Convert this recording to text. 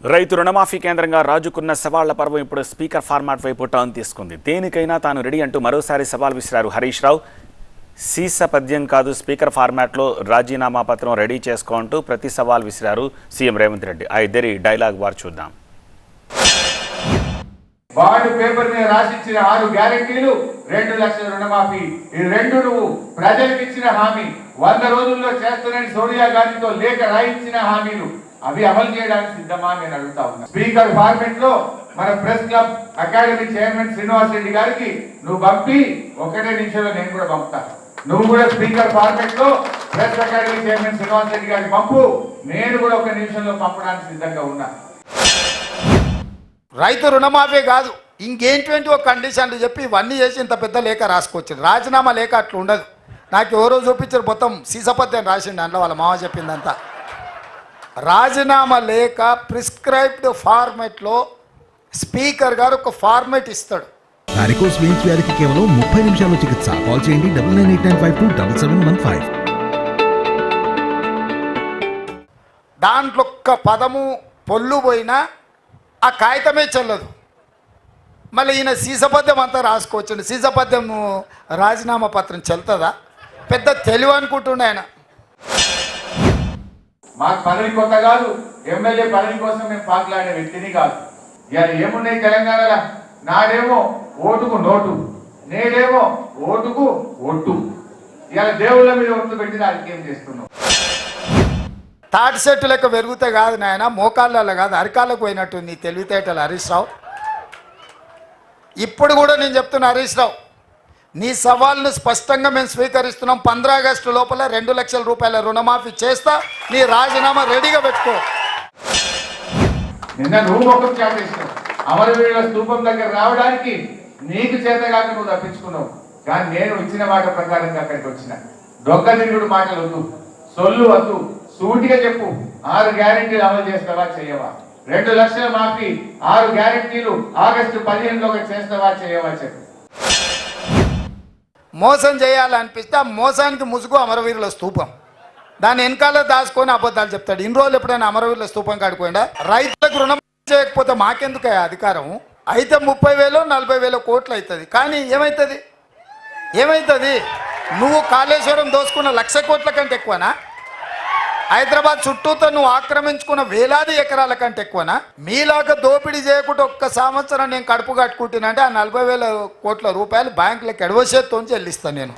రైతు రుణమాఫీ కేంద్రంగా రాజుకున్న సవాళ్ల పర్వం ఇప్పుడు స్పీకర్ ఫార్మాట్ వైపు టర్న్ తీసుకుంది. దేనికైనా తాను రెడీ అంటూ మరోసారి సవాల్ విసిరారు హరీష్ రావు. సీస పద్యం కాదు, స్పీకర్ ఫార్మాట్లో రాజీనామా పత్రం రెడీ చేసుకోంటూ ప్రతి సవాల్ విసిరారు సీఎం రేవంత్ రెడ్డి. ఆ ఇద్దరి డైలాగ్ వారు చూద్దాం. బాండ్ పేపర్ మీద రాసిచ్చిన 6 గ్యారెంటీలు, 2 లక్షల రుణమాఫీ, ఈ రెండు నువ్వు ప్రజలకు ఇచ్చిన హామీ, 100 రోజుల్లో చేస్తానని సోనియా గాంధీతో లేఖ రాయించిన హామీలు, అవి అమలు చేయడానికి సిద్ధమా నేను అడుగుతా ఉన్నా. స్పీకర్ ఫార్మెట్ లో మన press club academy chairman Srinivas Reddy గారికి నువ్వు పంపి 1 నిమిషంలో నేను కూడా పంపుతా. నువ్వు కూడా స్పీకర్ ఫార్మెట్ లో press academy chairman Srinivas Reddy గారికి పంపు, నేను కూడా 1 నిమిషంలో పంపడానికి సిద్ధంగా ఉన్నా. రైతు రుణమాఫీ కాదు, ఇంకేంటి ఒక కండిషన్లు చెప్పి ఇవన్నీ చేసి ఇంత పెద్ద లేఖ రాసుకొచ్చారు. రాజీనామా లేఖ అట్లా ఉండదు. నాకు ఎవరో చూపించారు, మొత్తం సీసపత్యం రాసిండు అందులో, వాళ్ళ మామ చెప్పిందంతా. రాజీనామా లేఖ ప్రిస్క్రైబ్డ్ ఫార్మెట్లో స్పీకర్ గారు ఒక ఫార్మెట్ ఇస్తాడు. వారికోస్ వెయిన్స్ వ్యాధికి కేవలం 30 నిమిషాల్లో చికిత్స. కాల్ చేయండి 9989527715. దాంట్లో ఒక్క పదము పొల్లు పోయినా ఆ కాగితమే చెల్లదు. మళ్ళీ ఈయన సీసపద్యం అంతా రాసుకోవచ్చండి. సీసపద్యం రాజీనామా పత్రం చెల్తుందా? పెద్ద తెలివి అనుకుంటుండే ఆయన. మాకు పదవి కొత్త కాదు, ఎమ్మెల్యే పదవి కోసం మేము పాకులాడే వ్యక్తిని కాదు. ఇవాళ ఏమున్నాయి తెలంగాణలో? నాడేమో ఓటుకు నోటు, నేడేమో ఓటుకు ఒట్టు. ఇవాళ దేవుళ్ళ మీద ఒట్టు పెట్టి రాజకీయం చేస్తున్నాం. తాటి చెట్టు లెక్క పెరుగుతే కాదు నాయన, మోకాళ్ళలో కాదు అరికాళ్ళకు పోయినట్టు నీ తెలివితేటలు హరీష్ రావు. ఇప్పుడు కూడా నేను చెప్తున్నా హరీష్ రావు, నీ సవాల్ను స్పష్టంగా మేము స్వీకరిస్తున్నాం. 15 ఆగస్టు లోపల 2 లక్షల రూపాయల రుణమాఫీ చేస్తా, నీ రాజీనామా రెడీగా పెట్టుకో. నిన్న నువ్వు ముఖం చాటేసినావు. అమరవీరుల స్తూపం దగ్గర రావడానికి నీకు చేతగాక నువ్వు తప్పించుకున్నావు. కానీ నేను ఇచ్చిన మాట ప్రకారంగా అక్కడికి వచ్చిన. దొంగ తిరుగుడు మాటలు వద్దు, సొల్లు వద్దు, సూటిగా చెప్పు. 6 గ్యారెంటీలు అమలు చేస్తావా చేయవా? 2 లక్షల మాఫీ, 6 గ్యారెంటీలు ఆగస్టు 15లోగా చేస్తావా చేయవా చెప్పు. మోసం చేయాలనిపిస్తే ఆ మోసానికి ముసుగు అమరవీరుల స్తూపం. దాన్ని వెనకాల దాచుకొని అబద్ధాలు చెప్తాడు. ఇన్ని రోజులు ఎప్పుడైనా అమరవీరుల స్తూపం కాడిపోయిందా? రైతులకు రుణం చేయకపోతే మాకెందుకు అధికారం? అయితే 30,000 40,000 కోట్లు అవుతుంది. కానీ ఏమవుతుంది? నువ్వు కాళేశ్వరం దోసుకున్న 1,00,000 కోట్ల కంటే ఎక్కువనా? హైదరాబాద్ చుట్టూతో నువ్వు ఆక్రమించుకున్న వేలాది ఎకరాల కంటే ఎక్కువనా? మీలాగా దోపిడీ చేయకుండా 1 సంవత్సరం నేను కడుపు కట్టుకుంటున్నానంటే ఆ 40,000 కోట్ల రూపాయలు బ్యాంకులకు ఎడవసేత్తో చెల్లిస్తాను నేను.